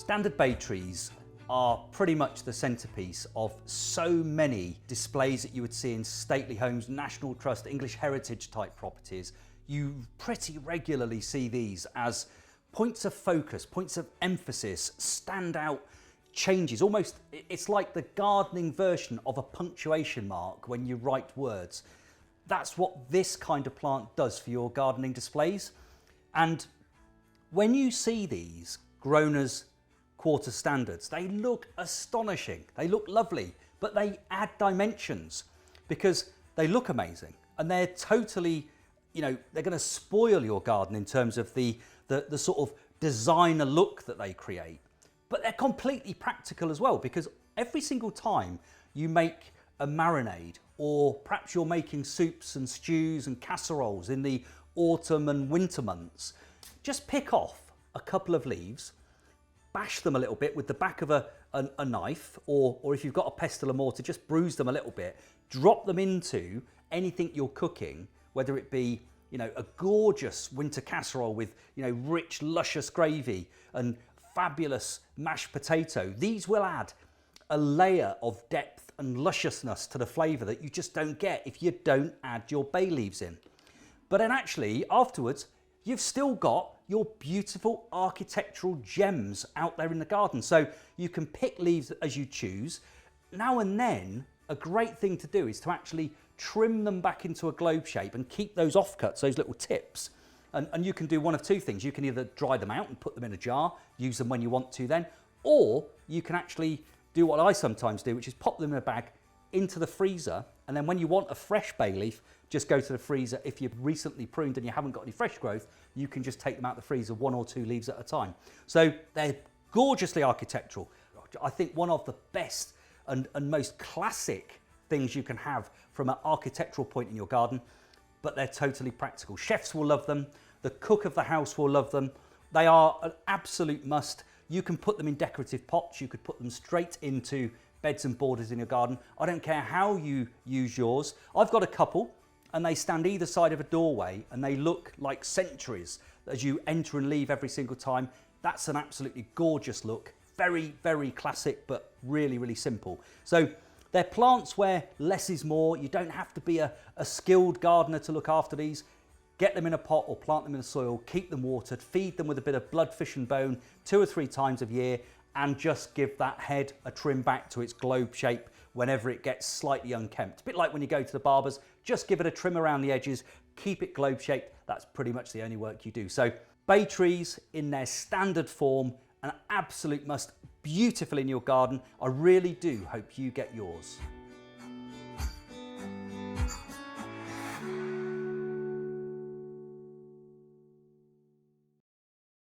Standard bay trees are pretty much the centerpiece of so many displays that you would see in stately homes, National Trust, English heritage type properties. You pretty regularly see these as points of focus, points of emphasis, standout changes. Almost, it's like the gardening version of a punctuation mark when you write words. That's what this kind of plant does for your gardening displays. And when you see these grown as quarter standards, they look astonishing, they look lovely, but they add dimensions because they look amazing and they're totally, they're going to spoil your garden in terms of the sort of designer look that they create. But they're completely practical as well, because every single time you make a marinade, or perhaps you're making soups and stews and casseroles in the autumn and winter months, just pick off a couple of leaves, bash them a little bit with the back of a knife, or if you've got a pestle or mortar, just bruise them a little bit, drop them into anything you're cooking, whether it be a gorgeous winter casserole with rich, luscious gravy and fabulous mashed potato. These will add a layer of depth and lusciousness to the flavour that you just don't get if you don't add your bay leaves in. But then actually afterwards, you've still got your beautiful architectural gems out there in the garden. So you can pick leaves as you choose. Now and then, a great thing to do is to actually trim them back into a globe shape and keep those offcuts, those little tips. And you can do one of two things. You can either dry them out and put them in a jar, use them when you want to then, or you can actually do what I sometimes do, which is pop them in a bag into the freezer, and then when you want a fresh bay leaf, just go to the freezer. If you've recently pruned and you haven't got any fresh growth, you can just take them out of the freezer, 1 or 2 leaves at a time. So they're gorgeously architectural. I think one of the best and most classic things you can have from an architectural point in your garden, but they're totally practical. Chefs will love them. The cook of the house will love them. They are an absolute must. You can put them in decorative pots. You could put them straight into beds and borders in your garden. I don't care how you use yours. I've got a couple and they stand either side of a doorway and they look like centuries as you enter and leave every single time. That's an absolutely gorgeous look. Very, very classic, but really, really simple. So they're plants where less is more. You don't have to be a skilled gardener to look after these. Get them in a pot or plant them in the soil, keep them watered, feed them with a bit of blood, fish and bone 2 or 3 times a year, and just give that head a trim back to its globe shape whenever it gets slightly unkempt. A bit like when you go to the barber's, just give it a trim around the edges, keep it globe shaped. That's pretty much the only work you do. So bay trees in their standard form, an absolute must, beautiful in your garden. I really do hope you get yours.